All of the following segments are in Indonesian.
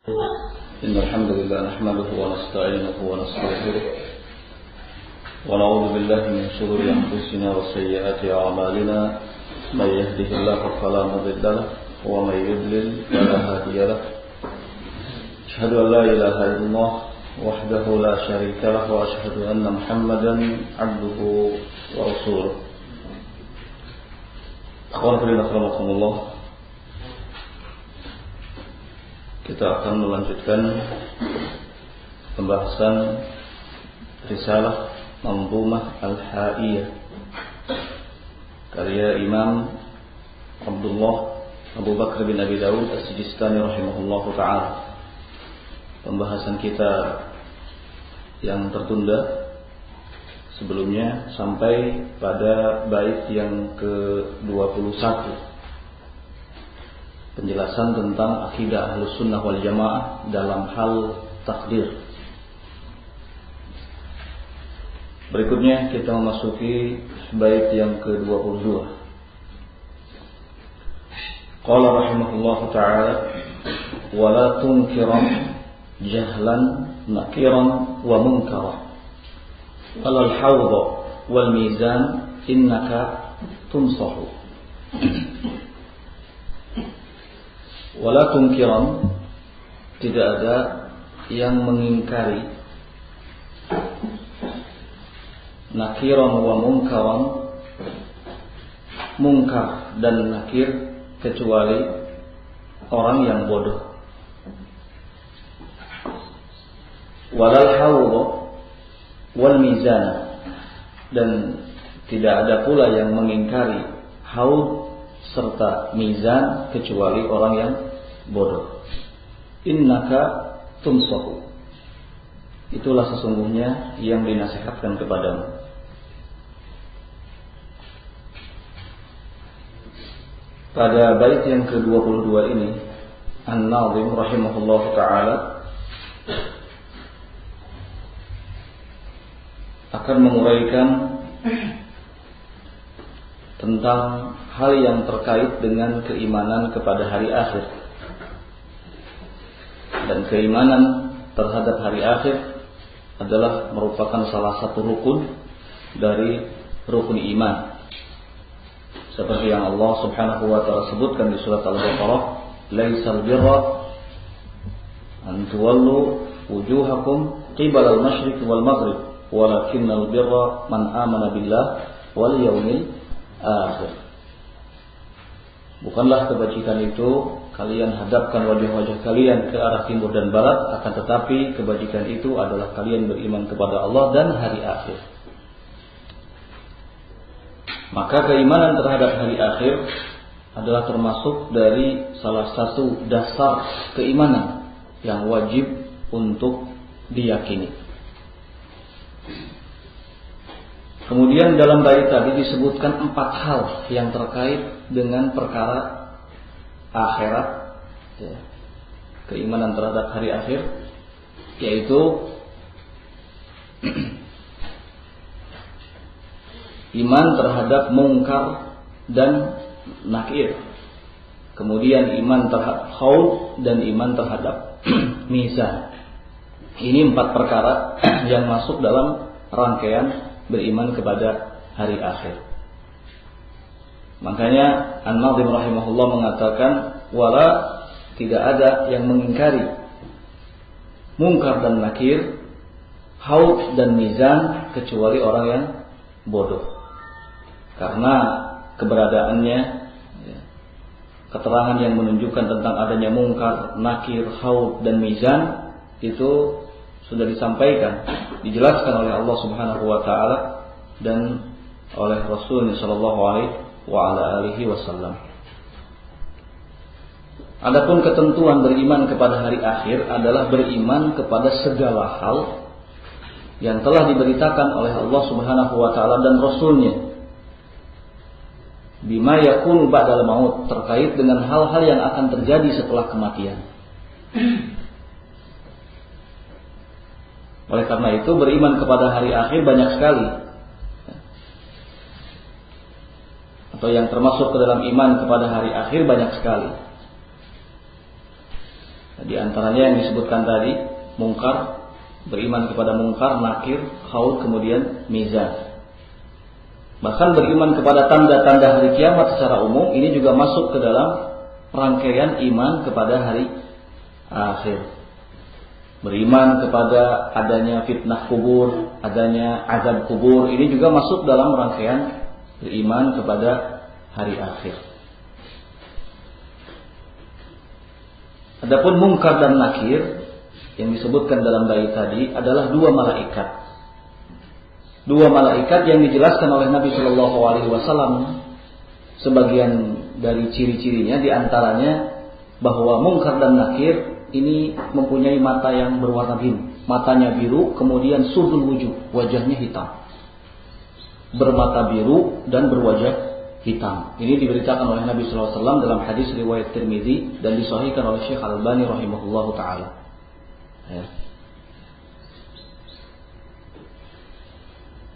إن الحمد لله نحمده ونستعينه ونستغفره ونعوذ بالله من شرور أنفسنا وسيئات أعمالنا من يهده الله فلا مضل له ومن يضلل فلا هادي له أشهد أن لا إله إلا الله وحده لا شريك له وأشهد أن محمدا عبده ورسوله. Akhwan fillah rahimakumullah, kita akan melanjutkan pembahasan risalah Manzumah Al-Ha'iyah karya Imam Abdullah Abu Bakr bin Abi Dawud As-Sijistani rahimahullahu ta'ala. Pembahasan kita yang tertunda sebelumnya sampai pada bait yang ke-21, penjelasan tentang akidah Ahlus Sunnah wal Jamaah dalam hal takdir. Berikutnya kita memasuki bait yang ke-22. Qala rahimahullahu ta'ala wa la tunkiran jahlan nakiran wa munkaran walal hawdha wal mizan innaka tunsahu. Wala tunkiran, tidak ada yang mengingkari, nakiran wa munkaran, mungkar dan nakir, kecuali orang yang bodoh. Walal hawdha wal mizan, dan tidak ada pula yang mengingkari haud serta mizan kecuali orang yang bodoh. Innaka tunsahu, itulah sesungguhnya yang dinasihatkan kepadamu. Pada bait yang ke-22 ini An-Nazim rahimahullah ta'ala akan menguraikan tentang hal yang terkait dengan keimanan kepada hari akhir. Dan keimanan terhadap hari akhir adalah merupakan salah satu rukun dari rukun iman. Seperti yang Allah Subhanahu wa ta'ala sebutkan di surat Al-Baqarah, "Laisal birra an tuwallu wujuhakum qibala al-masyriq wal maghrib, walakinnal birra man amana billah wal yaumil akhir." Bukanlah kebajikan itu kalian hadapkan wajah-wajah kalian ke arah timur dan barat, akan tetapi kebajikan itu adalah kalian beriman kepada Allah dan hari akhir. Maka keimanan terhadap hari akhir adalah termasuk dari salah satu dasar keimanan yang wajib untuk diyakini. Kemudian dalam bait tadi disebutkan 4 hal yang terkait dengan perkara akhirat, ya, keimanan terhadap hari akhir, yaitu iman terhadap mungkar dan nakir, kemudian iman terhadap haud dan iman terhadap mizan. Ini 4 perkara yang masuk dalam rangkaian beriman kepada hari akhir. Makanya An-Nazim rahimahullah mengatakan, wala, tidak ada yang mengingkari mungkar dan nakir, haud dan mizan kecuali orang yang bodoh. Karena keberadaannya, keterangan yang menunjukkan tentang adanya mungkar, nakir, haud dan mizan itu sudah disampaikan, dijelaskan oleh Allah Subhanahu wa ta'ala dan oleh Rasulullah sallallahu alaihi wasallam. Adapun ketentuan beriman kepada hari akhir adalah beriman kepada segala hal yang telah diberitakan oleh Allah Subhanahu wa ta'ala dan Rasulnya, bima yakunu ba'dal maut, terkait dengan hal-hal yang akan terjadi setelah kematian. Oleh karena itu beriman kepada hari akhir banyak sekali, atau yang termasuk ke dalam iman kepada hari akhir banyak sekali. Di antaranya yang disebutkan tadi, mungkar, beriman kepada mungkar, nakir, khaut, kemudian mizan. Bahkan beriman kepada tanda-tanda hari kiamat secara umum ini juga masuk ke dalam rangkaian iman kepada hari akhir. Beriman kepada adanya fitnah kubur, adanya azab kubur, ini juga masuk dalam rangkaian beriman kepada hari akhir. Adapun mungkar dan nakir yang disebutkan dalam bait tadi adalah dua malaikat. Dua malaikat yang dijelaskan oleh Nabi Shallallahu Alaihi Wasallam. Sebagian dari ciri-cirinya diantaranya bahwa mungkar dan nakir ini mempunyai mata yang berwarna biru. Matanya biru, kemudian sudul wujuh, wajahnya hitam. Bermata biru dan berwajah hitam. Ini diberitakan oleh Nabi SAW dalam hadis riwayat Tirmidzi dan disahihkan oleh Syekh Al-Albani rahimahullahu taala. Ya.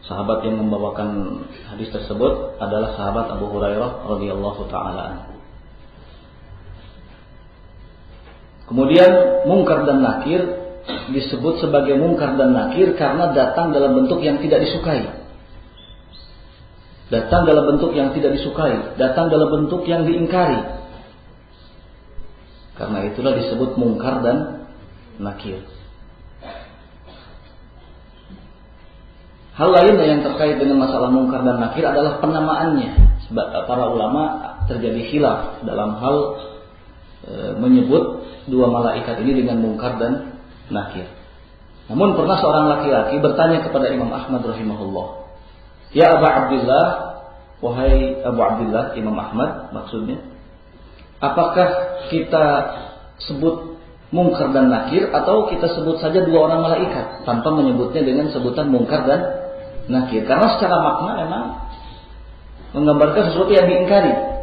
Sahabat yang membawakan hadis tersebut adalah sahabat Abu Hurairah radhiyallahu taala. Kemudian mungkar dan nakir disebut sebagai mungkar dan nakir karena datang dalam bentuk yang tidak disukai. Datang dalam bentuk yang tidak disukai, datang dalam bentuk yang diingkari. Karena itulah disebut mungkar dan nakir. Hal lain yang terkait dengan masalah mungkar dan nakir adalah penamaannya. Para ulama terjadi khilaf dalam hal menyebut dua malaikat ini dengan mungkar dan nakir. Namun pernah seorang laki-laki bertanya kepada Imam Ahmad rahimahullah, "Ya Abu Abdullah, wahai Abu Abdullah," Imam Ahmad maksudnya, "apakah kita sebut mungkar dan nakir atau kita sebut saja dua orang malaikat tanpa menyebutnya dengan sebutan mungkar dan nakir?" Karena secara makna memang menggambarkan sesuatu yang diingkari.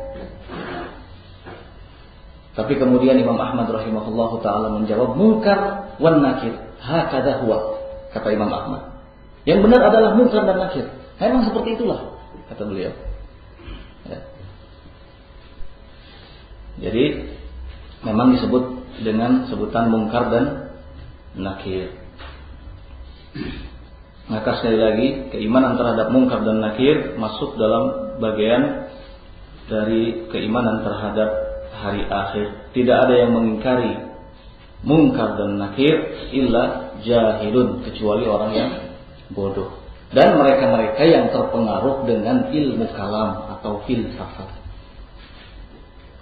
Tapi kemudian Imam Ahmad rahimahullahu taala menjawab, "Mungkar wan nakir, hakadha huwa," kata Imam Ahmad. Yang benar adalah mungkar dan nakir. Memang seperti itulah, kata beliau. Ya. Jadi memang disebut dengan sebutan mungkar dan nakir. Maka sekali lagi, keimanan terhadap mungkar dan nakir masuk dalam bagian dari keimanan terhadap hari akhir. Tidak ada yang mengingkari mungkar dan nakir illa jahilun, kecuali orang yang bodoh. Dan mereka-mereka yang terpengaruh dengan ilmu kalam atau filsafat.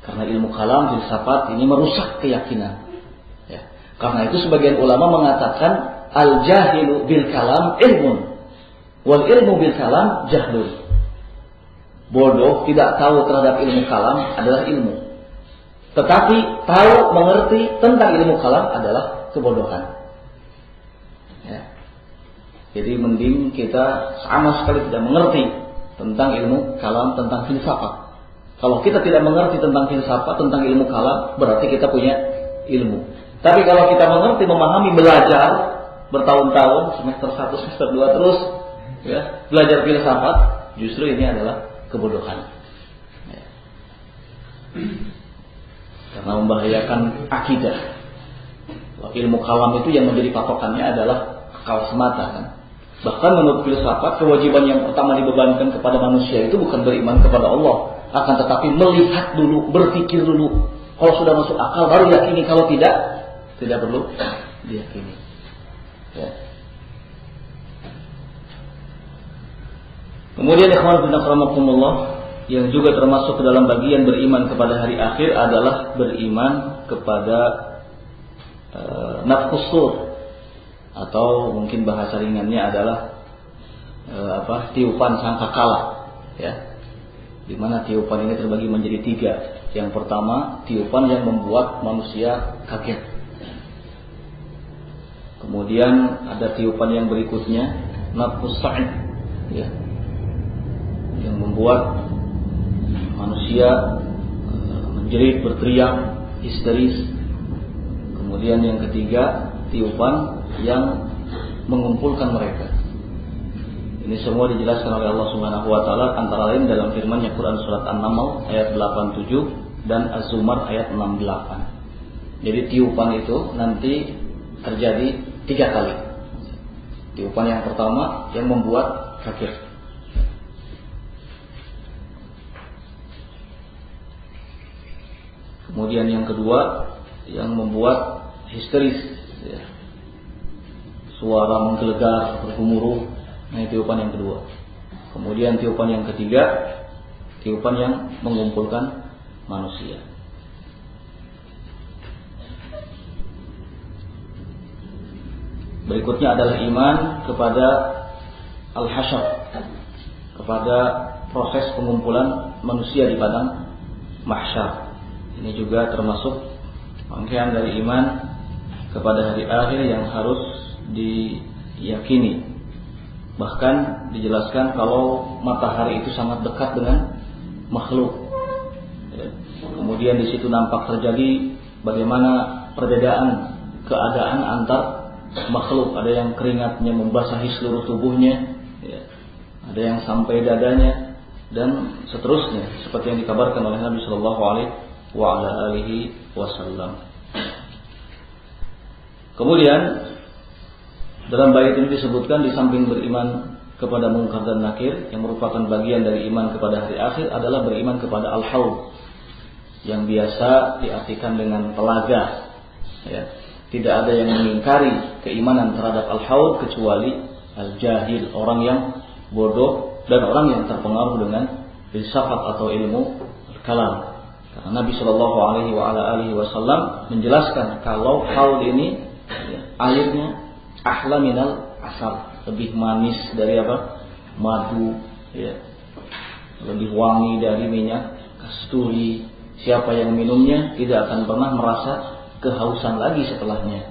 Karena ilmu kalam, filsafat ini merusak keyakinan. Ya. Karena itu sebagian ulama mengatakan al-jahilu bil kalam ilmun, wal ilmu bil kalam jahlun. Bodoh, tidak tahu terhadap ilmu kalam adalah ilmu. Tetapi tahu, mengerti tentang ilmu kalam adalah kebodohan. Ya. Jadi mending kita sama sekali tidak mengerti tentang ilmu kalam, tentang filsafat. Kalau kita tidak mengerti tentang filsafat, tentang ilmu kalam, berarti kita punya ilmu. Tapi kalau kita mengerti, memahami, belajar bertahun-tahun, semester 1, semester 2 terus ya, belajar filsafat, justru ini adalah kebodohan. Ya. Karena membahayakan akidah. Ilmu kalam itu yang menjadi patokannya adalah akal semata kan. Bahkan menurut filsafat, kewajiban yang pertama dibebankan kepada manusia itu bukan beriman kepada Allah, akan tetapi melihat dulu, berpikir dulu. Kalau sudah masuk akal baru yakini, kalau tidak perlu diyakini. Ya. Kemudian ikhwan fillah rahimakumullah, yang juga termasuk ke dalam bagian beriman kepada hari akhir adalah beriman kepada nafkhus sur, atau mungkin bahasa ringannya adalah tiupan sangkakala, ya. Di mana tiupan ini terbagi menjadi 3. Yang pertama, tiupan yang membuat manusia kaget. Kemudian ada tiupan yang berikutnya, nafkhus sa'id, ya, yang membuat manusia menjerit, berteriak, histeris. Kemudian yang ketiga, tiupan yang mengumpulkan mereka. Ini semua dijelaskan oleh Allah Subhanahu wa taala antara lain dalam firman-Nya Quran surat An-Naml ayat 87 dan Az-Zumar ayat 68. Jadi tiupan itu nanti terjadi 3 kali. Tiupan yang pertama yang membuat kaget. Kemudian yang kedua yang membuat histeris, ya. Suara menggelegar, bergemuruh. Nah, tiupan yang kedua. Kemudian tiupan yang ketiga, tiupan yang mengumpulkan manusia. Berikutnya adalah iman kepada al-hasyr, kepada proses pengumpulan manusia di padang mahsyar. Ini juga termasuk rangkaian dari iman kepada hari akhir yang harus diyakini. Bahkan dijelaskan kalau matahari itu sangat dekat dengan makhluk. Kemudian di situ nampak terjadi bagaimana perbedaan keadaan antar makhluk. Ada yang keringatnya membasahi seluruh tubuhnya, ya. Ada yang sampai dadanya, dan seterusnya, seperti yang dikabarkan oleh Nabi Shallallahu Alaihi Wasallam. Kemudian dalam bait ini disebutkan di samping beriman kepada mungkar dan nakir, yang merupakan bagian dari iman kepada hari akhir adalah beriman kepada al-haud, yang biasa diartikan dengan telaga, ya. Tidak ada yang mengingkari keimanan terhadap al-haud kecuali al-jahil, orang yang bodoh dan orang yang terpengaruh dengan filsafat atau ilmu kalam. Karena Nabi Shallallahu Alaihi Wasallam menjelaskan kalau haud ini, ya, airnya ahla minal asal, lebih manis dari apa? Madu, ya. Lebih wangi dari minyak kasturi. Siapa yang minumnya tidak akan pernah merasa kehausan lagi setelahnya.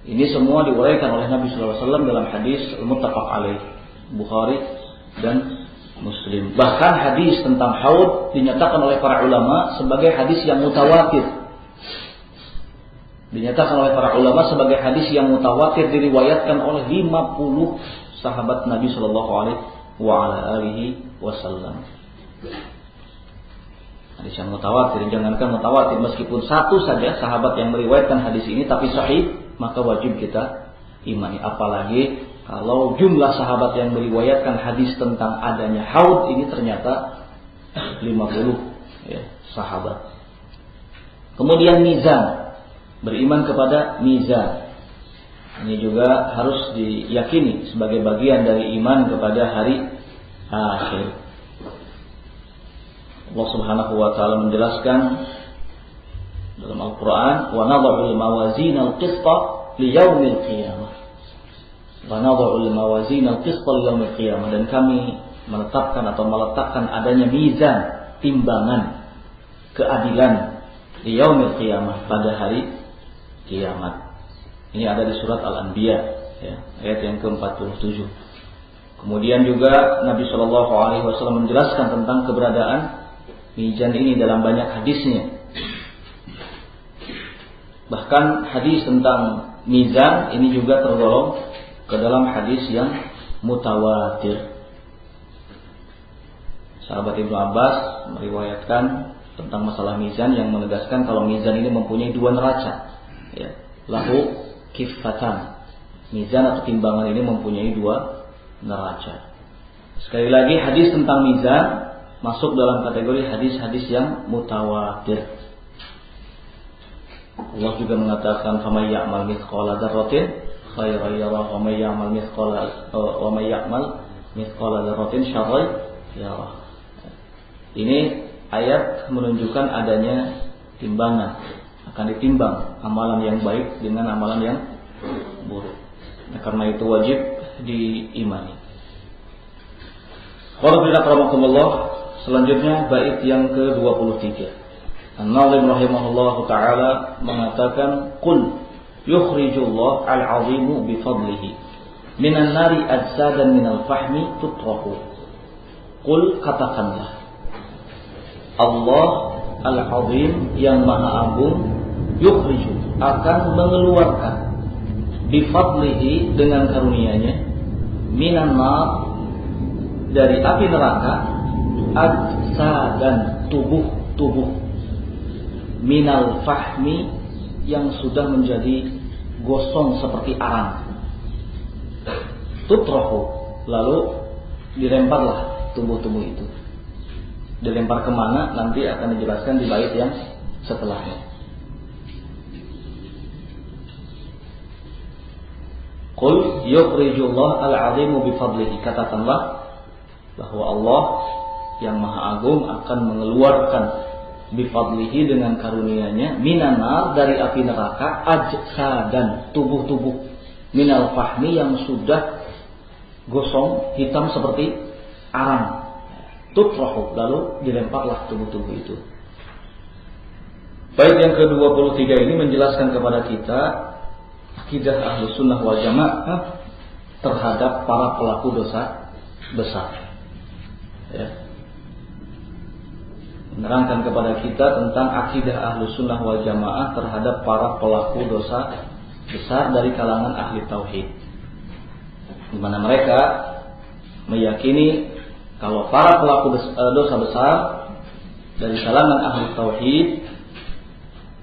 Ini semua diuraikan oleh Nabi SAW dalam hadis muttafaq alaih, Bukhari dan Muslim. Bahkan hadis tentang haud dinyatakan oleh para ulama sebagai hadis yang mutawatir. Dinyatakan oleh para ulama sebagai hadis yang mutawatir, diriwayatkan oleh 50 sahabat Nabi Alaihi Wasallam. Hadis yang mutawatir, jangankan mutawatir, meskipun satu saja sahabat yang meriwayatkan hadis ini tapi sahih, maka wajib kita imani. Apalagi kalau jumlah sahabat yang meriwayatkan hadis tentang adanya haud ini ternyata 50, ya, sahabat. Kemudian mizan, beriman kepada mizan. Ini juga harus diyakini sebagai bagian dari iman kepada hari akhir. Allah Subhanahu wa taala menjelaskan dalam Al-Qur'an, "Wa nadha'ul mawazinal qista liyaumil qiyamah." Wa nadha'ul mawazinal qista liyaumil qiyamah, dan kami menetapkan atau meletakkan adanya mizan, timbangan keadilan liyaumil qiyamah, pada hari kiamat. Ini ada di surat Al-Anbiya, ya, ayat yang ke-47. Kemudian juga Nabi Shallallahu Alaihi Wasallam menjelaskan tentang keberadaan mizan ini dalam banyak hadisnya. Bahkan hadis tentang mizan ini juga tergolong ke dalam hadis yang mutawatir. Sahabat Ibnu Abbas meriwayatkan tentang masalah mizan yang menegaskan kalau mizan ini mempunyai 2 neraca, ya. Lahu kifatan. Mizan atau timbangan ini mempunyai 2 neraca. Sekali lagi, hadis tentang mizan masuk dalam kategori hadis-hadis yang mutawatir. Allah juga mengatakan, "Faman ya'mal mithqala dzarratin khairan yarah, wa may ya'mal mithqala dzarratin syarran yarah." Ini ayat menunjukkan adanya timbangan, akan ditimbang amalan yang baik dengan amalan yang buruk. Nah, karena itu wajib diimani. Qul selanjutnya bait yang ke-23. An-Nazim rahimahullahu taala mengatakan, "Qul yukhrijullahu al-'azimu bi fadlihi minan nari ajsadan minal fahmi tutrahu." Qul, katakanlah, Allah al-'azim yang maha agung, yukhriju, akan mengeluarkan, bi fadlihi, dengan karunia-Nya, minan nar, dari api neraka, ajsadan, tubuh-tubuh, minal fahmi, yang sudah menjadi gosong seperti arang. Tutrahu, lalu dilemparlah tubuh-tubuh itu. Dilempar kemana nanti akan dijelaskan di bait yang setelahnya. Qul yukhrijullah al-'azimu bifadlihi, katakanlah bahwa Allah yang maha agung akan mengeluarkan bifadlihi dengan karunia-Nya minan nar, dari api neraka, ajsadan, tubuh-tubuh, minal fahmi, yang sudah gosong hitam seperti arang. Tutrahu, lalu dilemparlah tubuh-tubuh itu. Bait yang ke-23 ini menjelaskan kepada kita akidah Ahlus Sunnah wal Jamaah terhadap para pelaku dosa besar. Ya. Menerangkan kepada kita tentang akidah Ahlus Sunnah wal Jamaah terhadap para pelaku dosa besar dari kalangan ahli tauhid, di mana mereka meyakini kalau para pelaku dosa besar dari kalangan ahli tauhid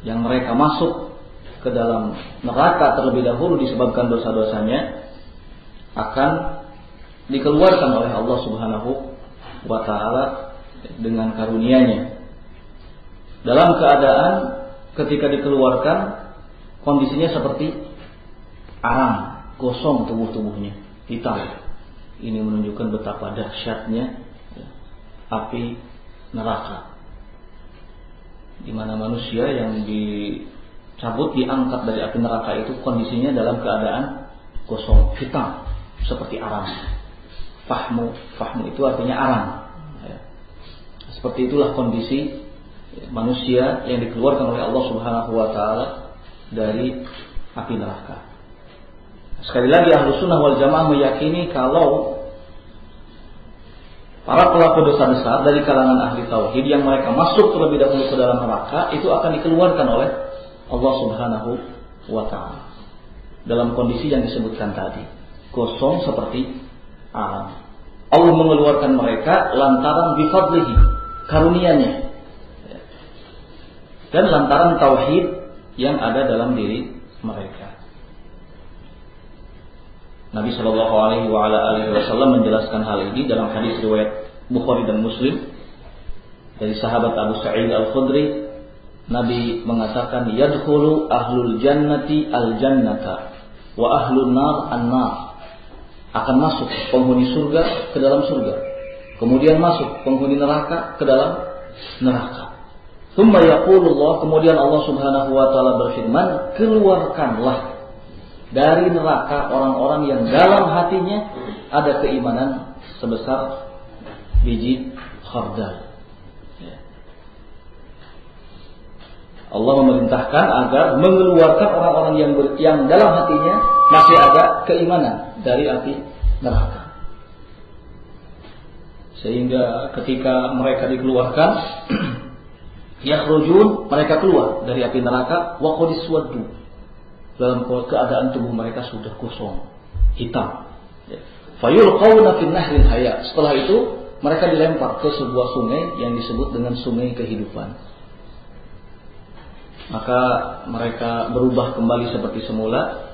yang mereka masuk ke dalam neraka terlebih dahulu disebabkan dosa-dosanya akan dikeluarkan oleh Allah Subhanahu wa taala dengan karunia-Nya. Dalam keadaan ketika dikeluarkan kondisinya seperti arang, gosong tubuh-tubuhnya, hitam. Ini menunjukkan betapa dahsyatnya api neraka, di mana manusia yang dicabut, diangkat dari api neraka itu kondisinya dalam keadaan gosong, hitam seperti arang. Fahmu itu artinya arang. Seperti itulah kondisi manusia yang dikeluarkan oleh Allah Subhanahu wa taala dari api neraka. Sekali lagi Ahlus Sunnah wal Jamaah meyakini kalau para pelaku dosa besar dari kalangan ahli tauhid yang mereka masuk terlebih dahulu ke dalam neraka itu akan dikeluarkan oleh Allah Subhanahu wa taala dalam kondisi yang disebutkan tadi, gosong seperti arang. Allah mengeluarkan mereka lantaran bifadlihi, karunia-Nya, dan lantaran tauhid yang ada dalam diri mereka. Nabi Shallallahu Alaihi Wasallam menjelaskan hal ini dalam hadis riwayat Bukhari dan Muslim dari sahabat Abu Sa'id Al-Khudri. Nabi mengatakan, yadkhulu ahlul jannati al-jannata wa ahlun nar an-nar. Akan masuk penghuni surga ke dalam surga, kemudian masuk penghuni neraka ke dalam neraka. Tsumma yaqulullah, kemudian Allah Subhanahu wa taala berfirman, keluarkanlah dari neraka orang-orang yang dalam hatinya ada keimanan sebesar biji khardal. Allah memerintahkan agar mengeluarkan orang-orang yang dalam hatinya masih ada keimanan dari api neraka. Sehingga ketika mereka dikeluarkan, yakhrujun, mereka keluar dari api neraka, wa qad iswaddu, dalam keadaan tubuh mereka sudah kosong, hitam. Fayulqawna fin nahril haya. Setelah itu mereka dilempar ke sebuah sungai yang disebut dengan sungai kehidupan. Maka mereka berubah kembali seperti semula,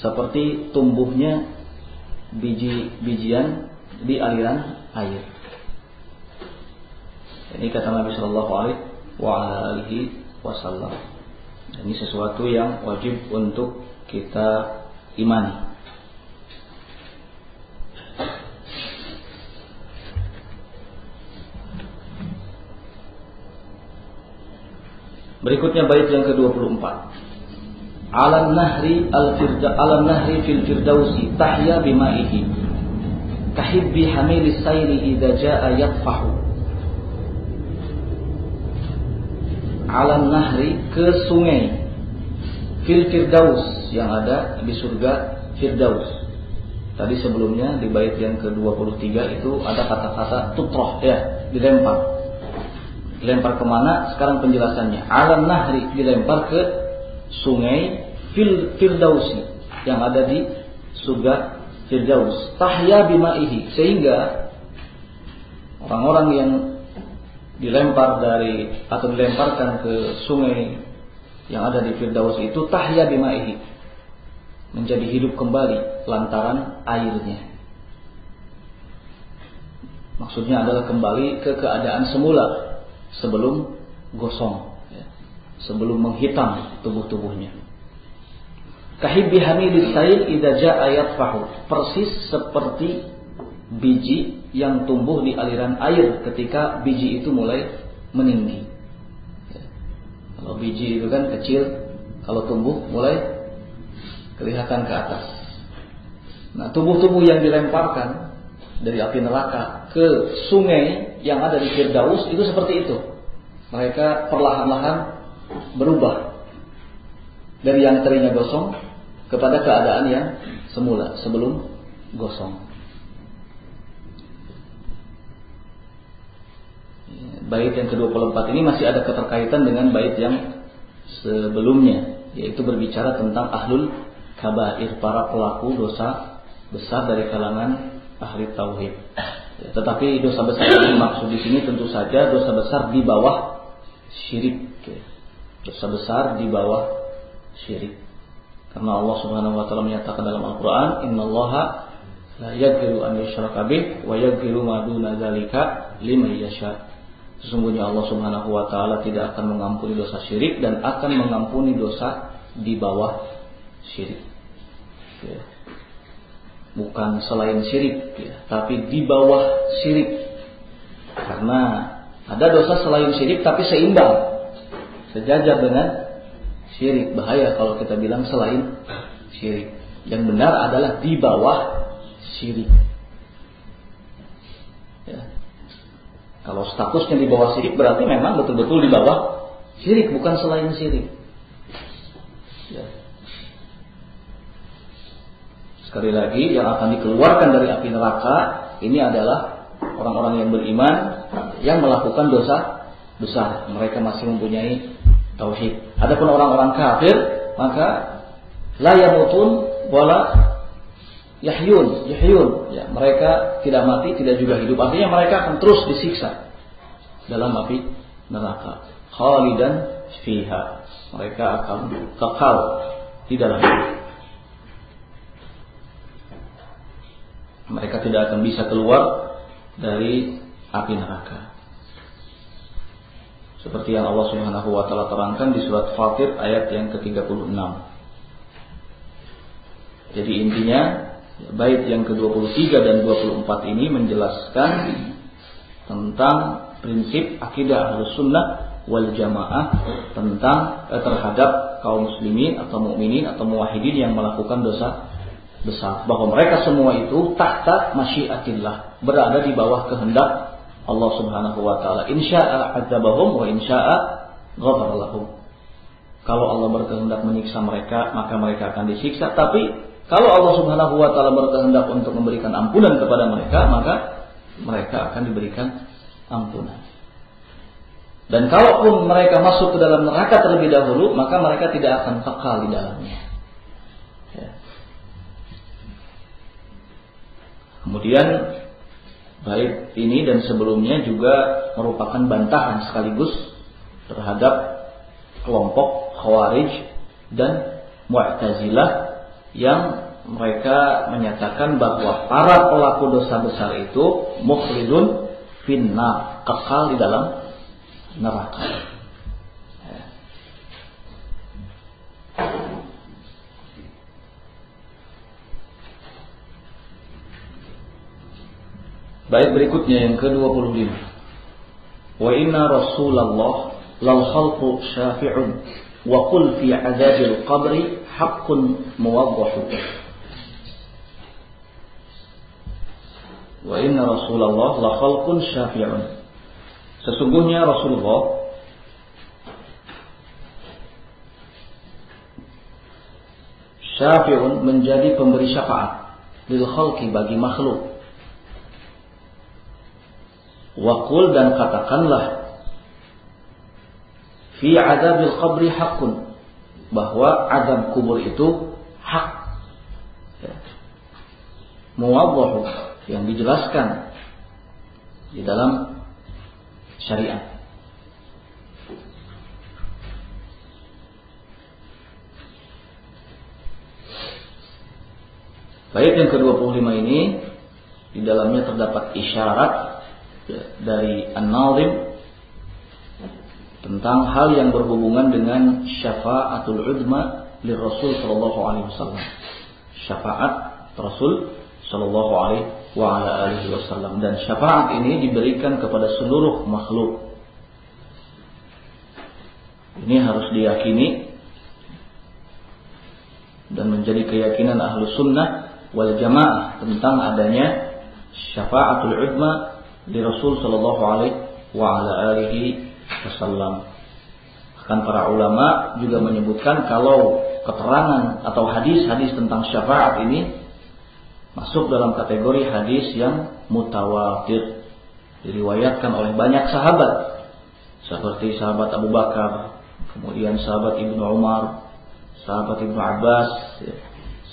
seperti tumbuhnya biji-bijian di aliran air. Ini kata Nabi Sallallahu Alaihi Wasallam. Ini sesuatu yang wajib untuk kita imani. Berikutnya bait yang ke-24. Alam nahri fil firdausi tahya bimaihi kahibbi hamilis sayri idza jaa yatfahu. Alam nahri, ke sungai, fil firdaus, yang ada di surga Firdaus. Tadi sebelumnya di bait yang ke-23 itu ada kata-kata tutroh, ya, dilempar. Dilempar kemana? Sekarang penjelasannya. Alam nahri, dilempar ke sungai Firdausi, yang ada di surga Firdaus. Tahya bimaihi, sehingga orang-orang yang dilempar dilemparkan ke sungai yang ada di Firdaus itu tahya bimaihi, menjadi hidup kembali lantaran airnya. Maksudnya adalah kembali ke keadaan semula sebelum gosong, sebelum menghitam tubuh-tubuhnya. Kahibbi hamidis sail idza jaa yatfahu, persis seperti biji yang tumbuh di aliran air ketika biji itu mulai meninggi. Kalau biji itu kan kecil, kalau tumbuh mulai kelihatan ke atas. Nah, tubuh-tubuh yang dilemparkan dari api neraka ke sungai yang ada di Firdaus itu seperti itu. Mereka perlahan-lahan berubah dari yang tadinya gosong kepada keadaan yang semula sebelum gosong. Bait yang ke-24 ini masih ada keterkaitan dengan bait yang sebelumnya, yaitu berbicara tentang ahlul kabair, para pelaku dosa besar dari kalangan ahli tauhid. Tetapi dosa besar yang dimaksud di sini tentu saja dosa besar di bawah syirik. Dosa besar di bawah syirik. Karena Allah Subhanahu wa taala menyatakan dalam Al-Qur'an, "Innallaha la yaghfiru an yushraka bih wa yaghfiru ma duna dzalika liman yasha." Sesungguhnya Allah Subhanahu wa taala tidak akan mengampuni dosa syirik dan akan mengampuni dosa di bawah syirik. Bukan selain syirik, tapi di bawah syirik. Karena ada dosa selain syirik tapi seimbang, sejajar dengan syirik. Bahaya kalau kita bilang selain syirik. Yang benar adalah di bawah syirik. Ya. Kalau statusnya di bawah syirik berarti memang betul-betul di bawah syirik, bukan selain syirik. Ya. Sekali lagi, yang akan dikeluarkan dari api neraka ini adalah orang-orang yang beriman yang melakukan dosa besar. Mereka masih mempunyai tauhid. Adapun orang-orang kafir, maka la yamutun wala yahyun. Ya, mereka tidak mati, tidak juga hidup. Artinya mereka akan terus disiksa dalam api neraka. Khalidan fiha. Mereka akan kekal di dalamnya. Mereka tidak akan bisa keluar dari api neraka. Seperti yang Allah Subhanahu wa taala terangkan di surat Fatir ayat yang ke-36. Jadi intinya bait yang ke-23 dan 24 ini menjelaskan tentang prinsip akidah Ahlussunnah wal Jamaah tentang terhadap kaum muslimin atau mukminin atau muwahhidin yang melakukan dosa besar, bahwa mereka semua itu tahta masyiatillah, berada di bawah kehendak Allah Subhanahu wa taala. Insya'a adzabahum wa insya'a ghafara lahum. Kalau Allah berkehendak menyiksa mereka, maka mereka akan disiksa. Tapi kalau Allah Subhanahu wa taala berkehendak untuk memberikan ampunan kepada mereka, maka mereka akan diberikan ampunan. Dan kalaupun mereka masuk ke dalam neraka terlebih dahulu, maka mereka tidak akan kekal di dalamnya. Ya. Kemudian bait ini dan sebelumnya juga merupakan bantahan sekaligus terhadap kelompok Khawarij dan Mu'tazilah yang mereka menyatakan bahwa para pelaku dosa besar itu mukhlidun finnar, kekal di dalam neraka. Bait berikutnya yang ke-25. Wa inna Rasulullah lal khalqu syafi'un wa qul fi 'adzabil qabri haqqun muwaddah. Wa inna Rasulullah la khalqun syafi'un. Sesungguhnya Rasulullah syafi'un, menjadi pemberi syafaat lil khalqi, bagi makhluk. Waqul, dan katakanlah, fi adzabil qabri haqqun, bahwa azab kubur itu hak, ya. Muwaddah, yang dijelaskan di dalam syariat. Bait yang ke-25 ini di dalamnya terdapat isyarat dari An-Nazim tentang hal yang berhubungan dengan syafa'atul uzma li Rasul sallallahu alaihi wasallam. Syafaat Rasul sallallahu alaihi wa ala alihi wasallam, dan syafaat ini diberikan kepada seluruh makhluk. Ini harus diyakini dan menjadi keyakinan ahlu sunnah wal jamaah tentang adanya syafa'atul uzma di Rasul sallallahu alaihi wa ala alihi wasallam. Bahkan para ulama juga menyebutkan kalau keterangan atau hadis-hadis tentang syafaat ini masuk dalam kategori hadis yang mutawatir, diriwayatkan oleh banyak sahabat seperti sahabat Abu Bakar, kemudian sahabat Ibnu Umar, sahabat Ibnu Abbas,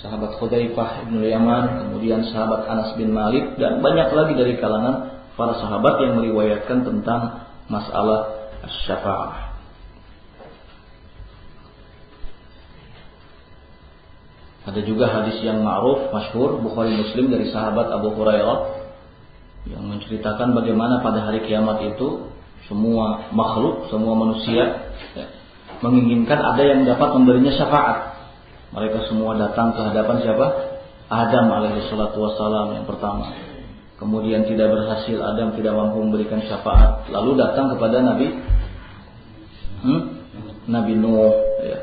sahabat Hudzaifah Ibnu Yaman, kemudian sahabat Anas bin Malik, dan banyak lagi dari kalangan para sahabat yang meriwayatkan tentang masalah syafaat. Ada juga hadis yang ma'ruf, masyhur, Bukhari Muslim dari sahabat Abu Hurairah yang menceritakan bagaimana pada hari kiamat itu semua makhluk, semua manusia menginginkan ada yang dapat memberinya syafaat. Mereka semua datang ke hadapan siapa? Adam alaihi salatu wassalam yang pertama. Kemudian tidak berhasil, Adam tidak mampu memberikan syafaat. Lalu datang kepada Nabi Nuh. Ya.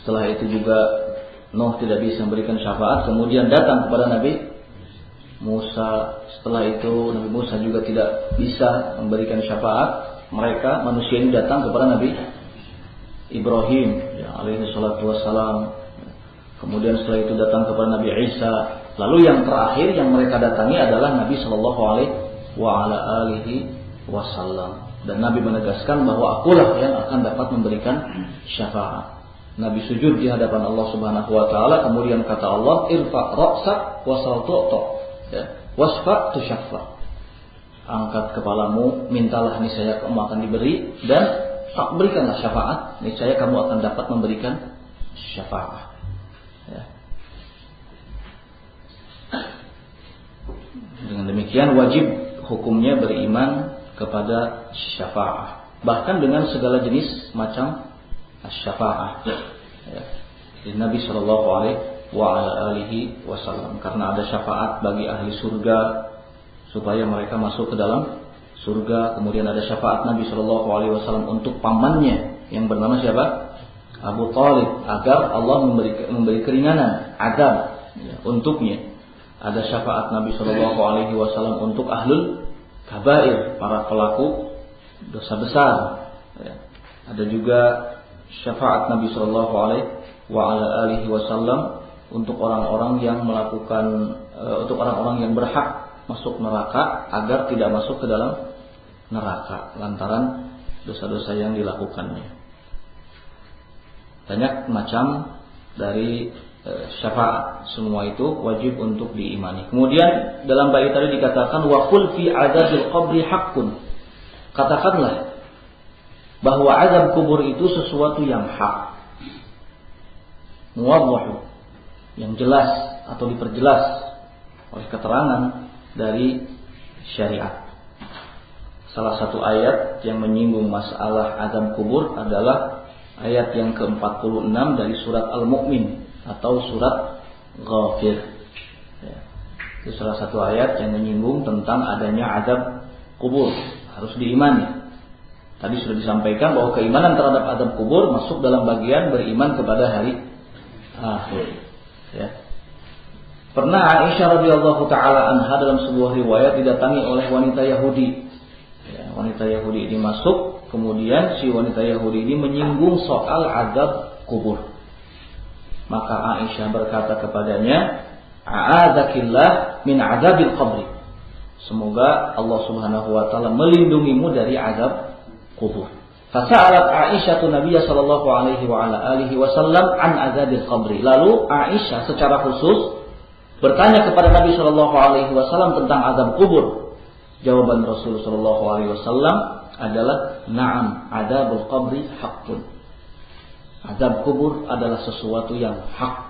Setelah itu juga Nuh tidak bisa memberikan syafaat. Kemudian datang kepada Nabi Musa. Setelah itu Nabi Musa juga tidak bisa memberikan syafaat. Mereka manusia ini datang kepada Nabi Ibrahim, ya, alaihi salatu wassalam. Kemudian setelah itu datang kepada Nabi Isa. Lalu yang terakhir yang mereka datangi adalah Nabi sallallahu alaihi wa ala alihi wasallam. Dan Nabi menegaskan bahwa akulah yang akan dapat memberikan syafaat. Nabi sujud di hadapan Allah Subhanahu wa taala, kemudian kata Allah, "Irfa' ra'sak wasal tu'ta." Ya, wasfa' tusyaffa. Angkat kepalamu, mintalah niscaya kamu akan diberi, dan tak berikanlah syafaat, niscaya kamu akan dapat memberikan syafaat. Ya. Dengan demikian wajib hukumnya beriman kepada syafaat, bahkan dengan segala jenis macam syafaat. Ya. Nabi Shallallahu Alaihi Wasallam, karena ada syafaat bagi ahli surga supaya mereka masuk ke dalam surga. Kemudian ada syafaat Nabi Shallallahu Alaihi Wasallam untuk pamannya yang bernama siapa? Abu Thalib, agar Allah memberi keringanan azab ya, untuknya. Ada syafaat Nabi Shallallahu Alaihi Wasallam untuk ahlul kabair, para pelaku dosa besar. Ya. Ada juga syafaat Nabi Shallallahu Alaihi Wasallam untuk orang-orang yang melakukan, untuk orang-orang yang berhak masuk neraka agar tidak masuk ke dalam neraka lantaran dosa-dosa yang dilakukannya. Banyak macam dari syafaat, semua itu wajib untuk diimani. Kemudian dalam bait tadi dikatakan wa qul fi adzabil qabri haqqun. Katakanlah bahwa azab kubur itu sesuatu yang hak. Muwaddah, yang jelas atau diperjelas oleh keterangan dari syariat. Salah satu ayat yang menyinggung masalah azab kubur adalah ayat yang ke-46 dari surat Al-Mu'min atau surat Ghafir. Ya. Itu salah satu ayat yang menyinggung tentang adanya azab kubur, harus diimani. Tadi sudah disampaikan bahwa keimanan terhadap azab kubur masuk dalam bagian beriman kepada hari akhir. Ya. Pernah Aisyah radhiyallahu taala anha dalam sebuah riwayat didatangi oleh wanita Yahudi. Ya, wanita Yahudi ini masuk, kemudian si wanita Yahudi ini menyinggung soal azab kubur. Maka Aisyah berkata kepadanya, "A'adzakillah min azabil qabri." Semoga Allah Subhanahu wa taala melindungimu dari azab kubur. Fasa'alat Aisyah Nabiya sallallahu alaihi wa ala alihi wasallam an azabil qabri. Lalu Aisyah secara khusus bertanya kepada Nabi sallallahu alaihi wasallam tentang azab kubur. Jawaban Rasul sallallahu alaihi wasallam adalah na'am, azabul qabri haqqun. Azab kubur adalah sesuatu yang hak,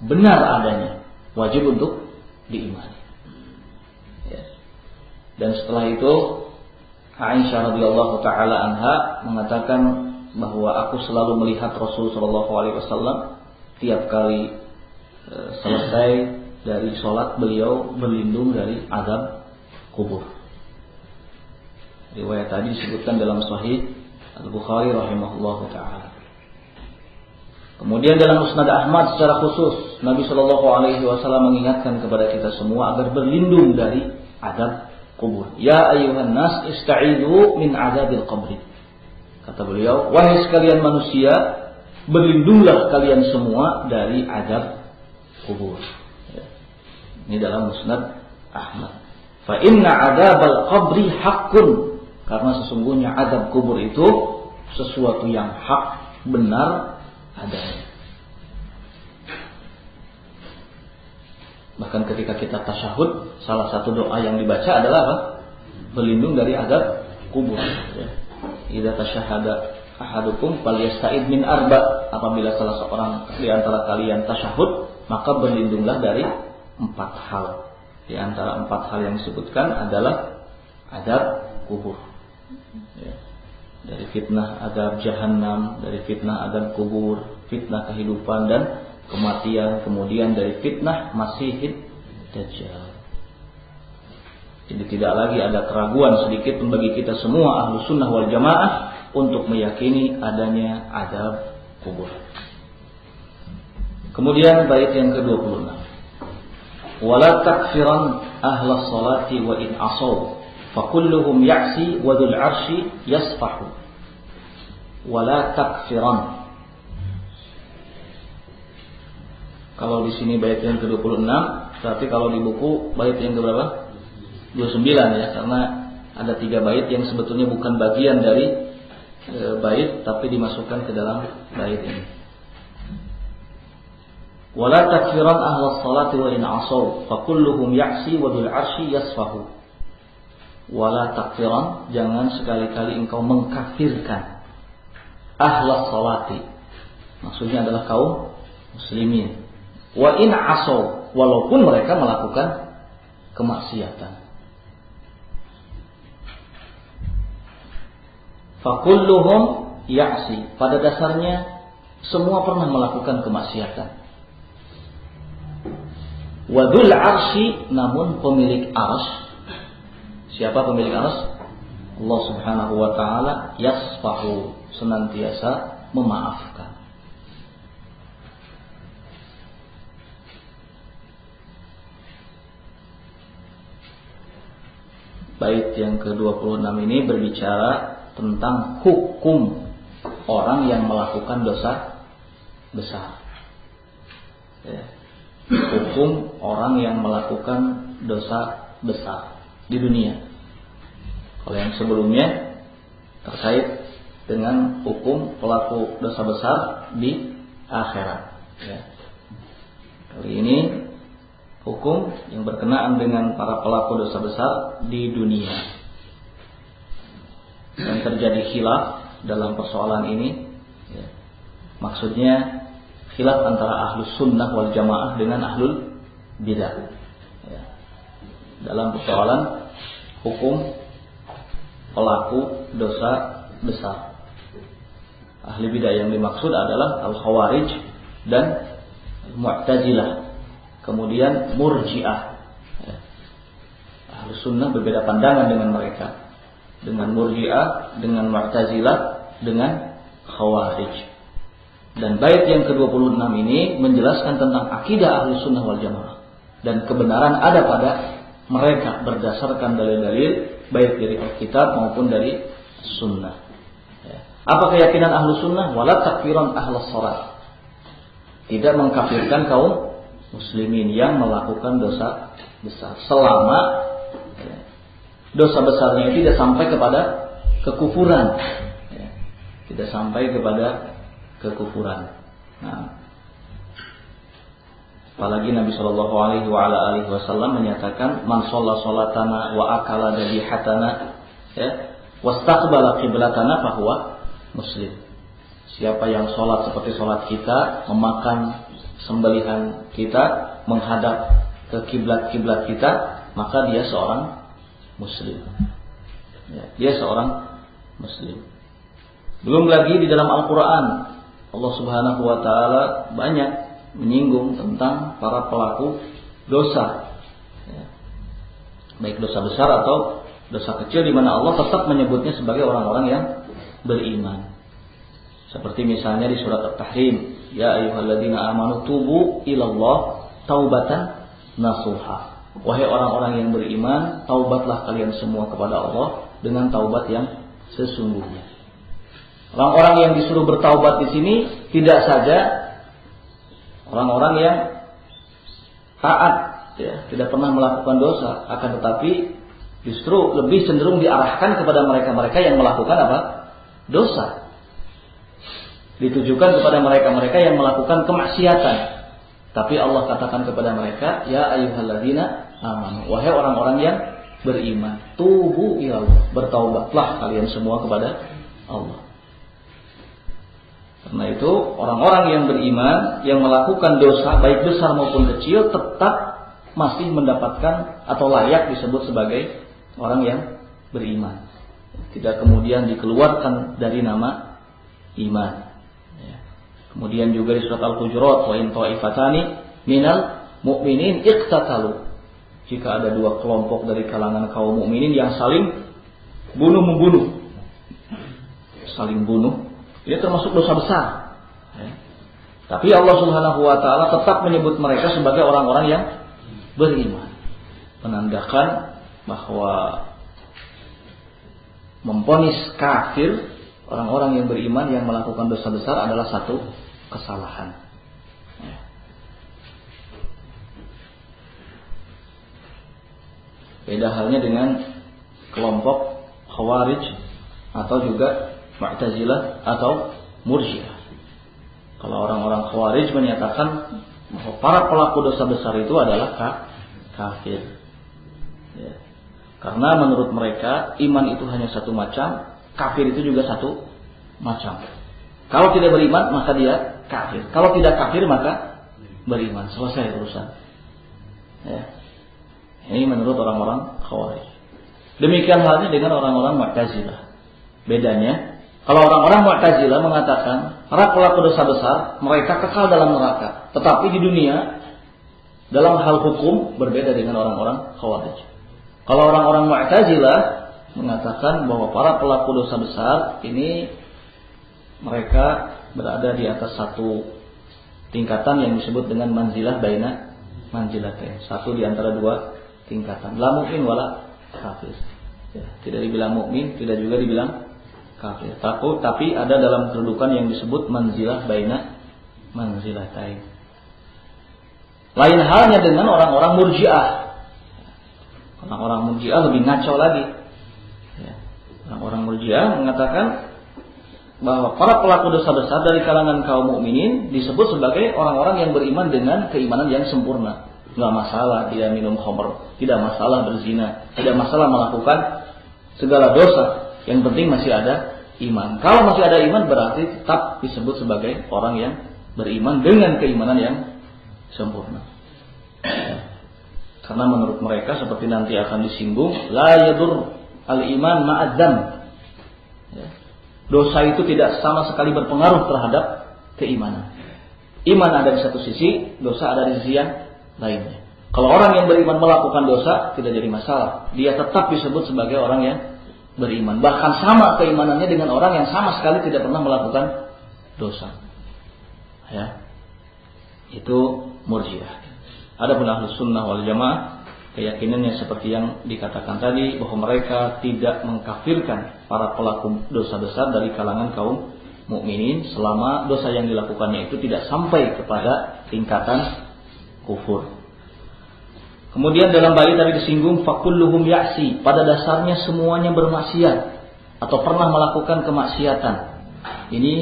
benar adanya. wajib untuk diimani. Ya. Dan setelah itu Aisyah radhiyallahu taala anha mengatakan bahwa aku selalu melihat Rasul sallallahu alaihi wasallam tiap kali selesai dari sholat beliau berlindung dari azab kubur. Riwayat tadi disebutkan dalam Sahih Al-Bukhari rahimahullahu taala. Kemudian dalam Musnad Ahmad secara khusus Nabi sallallahu alaihi wasallam mengingatkan kepada kita semua agar berlindung dari azab kubur. Ya ayyuhan nas ista'idu min azabil qabri. Kata beliau, wahai sekalian manusia, berlindunglah kalian semua dari azab kubur. Ya. Ini dalam Musnad Ahmad. Fa inna adzabal qabri haqqun. Karena sesungguhnya azab kubur itu sesuatu yang hak, benar adanya. Bahkan ketika kita tasyahud, salah satu doa yang dibaca adalah apa? Berlindung dari azab kubur. Ya. Idza tasyahada ahadukum falyasta'id min arba. Apabila salah seorang di antara kalian tasyahud, maka berlindunglah dari 4 hal. Di antara 4 hal yang disebutkan adalah azab kubur. Ya. Dari fitnah azab jahannam, dari fitnah azab kubur, fitnah kehidupan dan kematian, kemudian dari fitnah Masihid Dajjal. Jadi tidak lagi ada keraguan sedikit pun bagi kita semua ahlu sunnah wal jamaah untuk meyakini adanya azab kubur. Kemudian bait yang ke-26. Wala takfiran ahla salati wa in asaw fakulluhum ya'si wa dhul arsy yasfahu. Wala takfiran. Kalau di sini bait yang ke-26, berarti kalau di buku bait yang ke berapa? 29 ya, karena ada 3 bait yang sebetulnya bukan bagian dari bait tapi dimasukkan ke dalam bait ini. Wala takfiran ahlas salati wa in asaw fakulluhum ya'si wa dhul arsy yasfahu. Wala takfiran, jangan sekali-kali engkau mengkafirkan ahlas salati. Maksudnya adalah kaum muslimin. Wa in asaw, walaupun mereka melakukan kemaksiatan. Fakulluhum ya'si, pada dasarnya semua pernah melakukan kemaksiatan. Wadul arsy, namun pemilik arsy, siapa pemilik arsy? Allah Subhanahu wa taala, yasfahu, senantiasa memaafkan. Bait yang ke-26 ini berbicara tentang hukum orang yang melakukan dosa besar. Ya. Hukum orang yang melakukan dosa besar di dunia. Kalau yang sebelumnya terkait dengan hukum pelaku dosa besar di akhirat. Ya. Kali ini hukum yang berkenaan dengan para pelaku dosa besar di dunia. Dan terjadi khilaf dalam persoalan ini ya. Maksudnya khilaf antara ahlus sunnah wal jamaah dengan ahlul bidah ya. Dalam persoalan hukum pelaku dosa besar. Ahli bidah yang dimaksud adalah al-khawarij dan mu'tazilah, kemudian murji'ah ya. Ahlus sunnah berbeda pandangan dengan mereka, dengan murji'ah, dengan mu'tazilah, dengan khawarij. Dan bait yang ke-26 ini menjelaskan tentang akidah ahli sunnah wal jamaah dan kebenaran ada pada mereka berdasarkan dalil-dalil baik dari Alkitab maupun dari sunnah ya. Apa keyakinan ahli sunnah? Wala takfiran ahlas salat, tidak mengkafirkan kaum muslimin yang melakukan dosa besar selama dosa besarnya tidak sampai kepada kekufuran ya. Tidak sampai kepada kekufuran. Nah, apalagi Nabi Shallallahu Alaihi Wasallam menyatakan man shalla sholatana wa akala dhabihatana ya wastaqbala qiblatana fahuwa muslim. Siapa yang sholat seperti sholat kita, memakan sembelihan kita, menghadap ke kiblat-kiblat kita, maka dia seorang muslim. Ya, dia seorang muslim. Belum lagi di dalam Al-Quran Allah Subhanahu wa Ta'ala banyak menyinggung tentang para pelaku dosa, ya, baik dosa besar atau dosa kecil, di mana Allah tetap menyebutnya sebagai orang-orang yang beriman. Seperti misalnya di surat At-Tahrim, ya ayyuhalladzina amanu tubu ilallah taubatan nasuha. Wahai orang-orang yang beriman, taubatlah kalian semua kepada Allah dengan taubat yang sesungguhnya. Orang-orang yang disuruh bertaubat di sini tidak saja orang-orang yang taat, ya, tidak pernah melakukan dosa, akan tetapi justru lebih cenderung diarahkan kepada mereka-mereka yang melakukan apa? Dosa. Ditujukan kepada mereka-mereka yang melakukan kemaksiatan. Tapi Allah katakan kepada mereka, ya ayyuhalladzina amanu, wahai orang-orang yang beriman, tubu ilallah, bertaubatlah kalian semua kepada Allah. Karena itu orang-orang yang beriman yang melakukan dosa baik besar maupun kecil tetap masih mendapatkan atau layak disebut sebagai orang yang beriman. Tidak kemudian dikeluarkan dari nama iman. Kemudian juga di surat Al-Hujurat, wa in ta'ifatani minal mu'minin iqtatalu. Jika ada dua kelompok dari kalangan kaum mukminin yang saling bunuh-membunuh, saling bunuh, ini termasuk dosa besar. Tapi Allah Subhanahu wa Ta'ala tetap menyebut mereka sebagai orang-orang yang beriman, menandakan bahwa memvonis kafir orang-orang yang beriman yang melakukan dosa besar adalah satu kesalahan. Beda halnya dengan kelompok Khawarij atau juga Mu'tazilah atau Murji'ah. Kalau orang-orang Khawarij menyatakan bahwa para pelaku dosa besar itu adalah kafir. Ya. Karena menurut mereka iman itu hanya satu macam, kafir itu juga satu macam. Kalau tidak beriman maka dia kafir. Kalau tidak kafir maka beriman. Selesai urusan. Ya. Ini menurut orang-orang Khawarij. Demikian halnya dengan orang-orang Mu'tazilah. Bedanya, kalau orang-orang Mu'tazilah mengatakan para pelaku dosa besar mereka kekal dalam neraka, tetapi di dunia dalam hal hukum berbeda dengan orang-orang Khawarij. Kalau orang-orang Mu'tazilah mengatakan bahwa para pelaku dosa besar ini mereka berada di atas satu tingkatan yang disebut dengan manzilah baina manzilatain, satu di antara dua tingkatan, la mu'min wala kafir. Ya, tidak dibilang mukmin, tidak juga dibilang kafir. Tapi ada dalam kedudukan yang disebut manzilah baina manzilatain. Lain halnya dengan orang-orang Murji'ah. Orang-orang Murji'ah lebih ngaco lagi. Ya. Orang-orang Murji'ah mengatakan bahwa para pelaku dosa besar dari kalangan kaum mukminin disebut sebagai orang-orang yang beriman dengan keimanan yang sempurna. Nggak masalah dia minum khamr, tidak masalah berzina, tidak masalah melakukan segala dosa. Yang penting masih ada iman. Kalau masih ada iman berarti tetap disebut sebagai orang yang beriman dengan keimanan yang sempurna. Karena menurut mereka seperti nanti akan disinggung, la yadur al-iman ma'adzam. Dosa itu tidak sama sekali berpengaruh terhadap keimanan. Iman ada di satu sisi, dosa ada di sisi yang lainnya. Kalau orang yang beriman melakukan dosa tidak jadi masalah. Dia tetap disebut sebagai orang yang beriman. Bahkan sama keimanannya dengan orang yang sama sekali tidak pernah melakukan dosa. Ya. Itu Murji'ah. Adapun Ahlus Sunnah wal Jamaah keyakinannya seperti yang dikatakan tadi, bahwa mereka tidak mengkafirkan para pelaku dosa besar dari kalangan kaum mukminin selama dosa yang dilakukannya itu tidak sampai kepada tingkatan kufur. Kemudian dalam bait tadi disinggung fakulluhum ya'si, pada dasarnya semuanya bermaksiat atau pernah melakukan kemaksiatan. Ini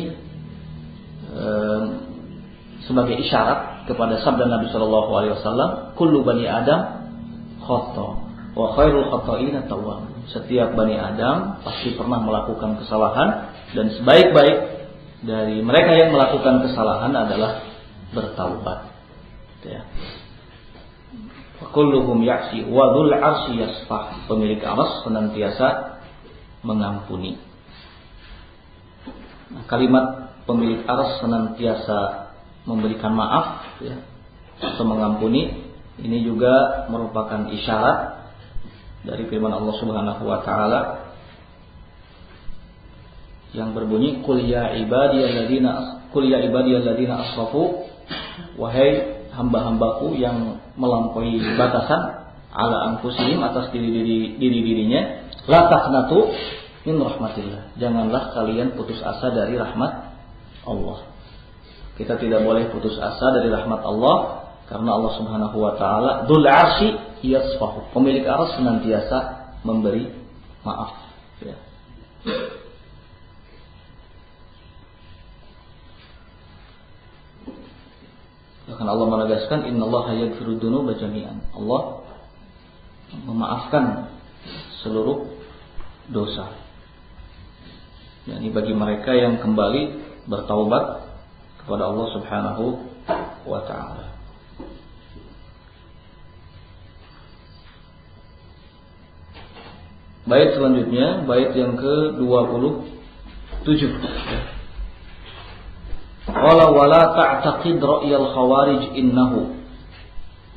sebagai isyarat kepada sabda Nabi sallallahu alaihi wasallam, kullu bani Adam khata wa khairul khata'in at-tawwab. Setiap bani Adam pasti pernah melakukan kesalahan dan sebaik-baik dari mereka yang melakukan kesalahan adalah bertaubat. Ya. kulluhum ya'si wa dzul 'arsy yasfah. Pemilik arsy senantiasa mengampuni. Nah, kalimat pemilik arsy senantiasa memberikan maaf ya, atau mengampuni, ini juga merupakan isyarat dari firman Allah Subhanahu wa taala yang berbunyi qul ya ibadiyalladzina asrafu, wahai hamba-hambaku yang melampaui batasan ala anfusihim, atas diri-dirinya, la taqnatu min rahmatillah, janganlah kalian putus asa dari rahmat Allah. Kita tidak boleh putus asa dari rahmat Allah, karena Allah Subhanahu wa taala dzul 'arsy yasfahu, pemilik arsy senantiasa memberi maaf ya. Bahkan Allah menegaskan innallaha yaghfiru dzunuba jami'an, Allah memaafkan seluruh dosa. Yani bagi mereka yang kembali bertaubat kepada Allah Subhanahu wa taala. Bait selanjutnya, bait yang ke-27. Qala wala ta'taqid ra'yal khawarij innahu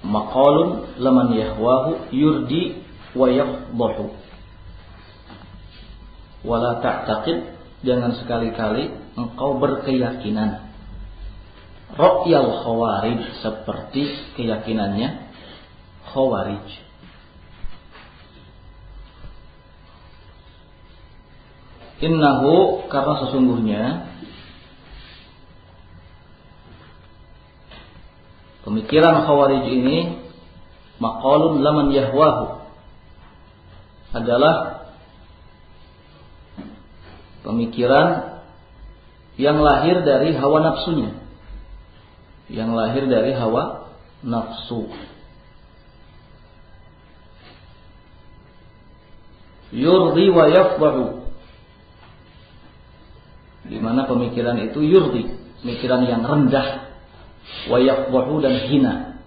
maqalun laman yahwahu yurdi wa yafdahu. Wala ta'taqid, jangan sekali-kali engkau berkeyakinan ra'yal khawarij, seperti keyakinannya khawarij. Innahu, karena sesungguhnya pemikiran khawarij ini maqalun laman yahwahu, adalah pemikiran yang lahir dari hawa nafsunya, yang lahir dari hawa nafsu. Yurdi wa yafdahu, di mana pemikiran itu yurdi, pemikiran yang rendah, wa yafdahu, dan hina,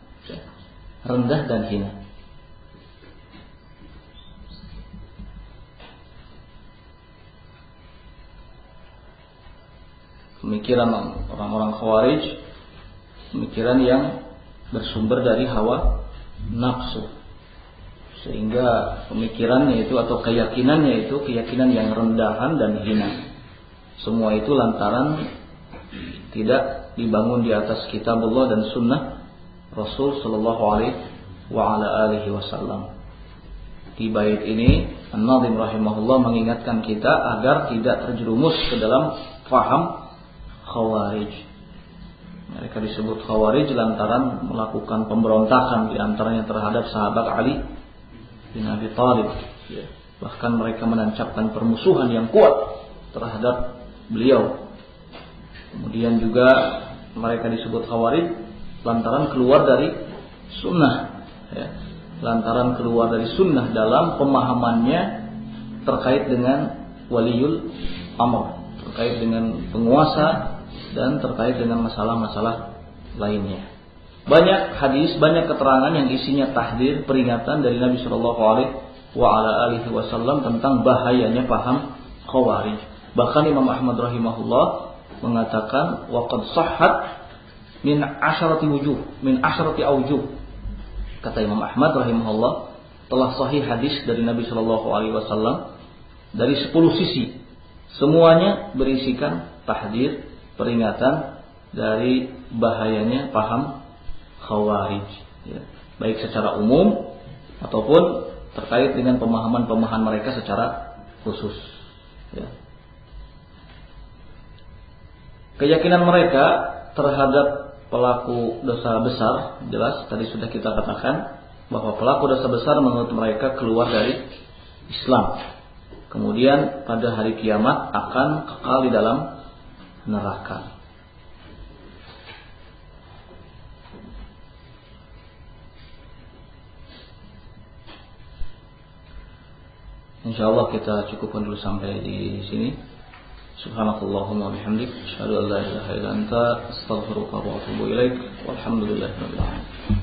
rendah dan hina. Pemikiran orang-orang Khawarij, pemikiran yang bersumber dari hawa nafsu, sehingga pemikirannya itu atau keyakinannya itu keyakinan yang rendahan dan hina. Semua itu lantaran tidak dibangun di atas kitabullah dan sunnah Rasul sallallahu alaihi wasallam. Di bait ini An-Nadhim rahimahullah mengingatkan kita agar tidak terjerumus ke dalam faham Khawarij. Mereka disebut Khawarij lantaran melakukan pemberontakan, di antaranya terhadap sahabat Ali bin Abi Thalib. Bahkan mereka menancapkan permusuhan yang kuat terhadap beliau. Kemudian juga mereka disebut Khawarij lantaran keluar dari sunnah, ya. Lantaran keluar dari sunnah dalam pemahamannya terkait dengan waliyul amr, terkait dengan penguasa, dan terkait dengan masalah-masalah lainnya. Banyak hadis, banyak keterangan yang isinya tahdir, peringatan dari Nabi Shallallahu alaihi wasallam tentang bahayanya paham Khawarij. Bahkan Imam Ahmad rahimahullah mengatakan waqad sahhat min 10 wujuh, min 10 aujuh. Kata Imam Ahmad rahimahullah, telah sahih hadis dari Nabi Shallallahu alaihi wasallam dari 10 sisi. Semuanya berisikan tahdir, peringatan dari bahayanya paham Khawarij, ya. Baik secara umum ataupun terkait dengan pemahaman-pemahaman mereka secara khusus, ya. Keyakinan mereka terhadap pelaku dosa besar, jelas tadi sudah kita katakan bahwa pelaku dosa besar menurut mereka keluar dari Islam, kemudian pada hari kiamat akan kekal di dalam neraka. Insyaallah kita cukupkan dulu sampai di sini. Subhanakallahumma wa bihamdik, asyhadu an la ilaha illa anta, astaghfiruka wa atubu ilaik. Walhamdulillahirabbil alamin.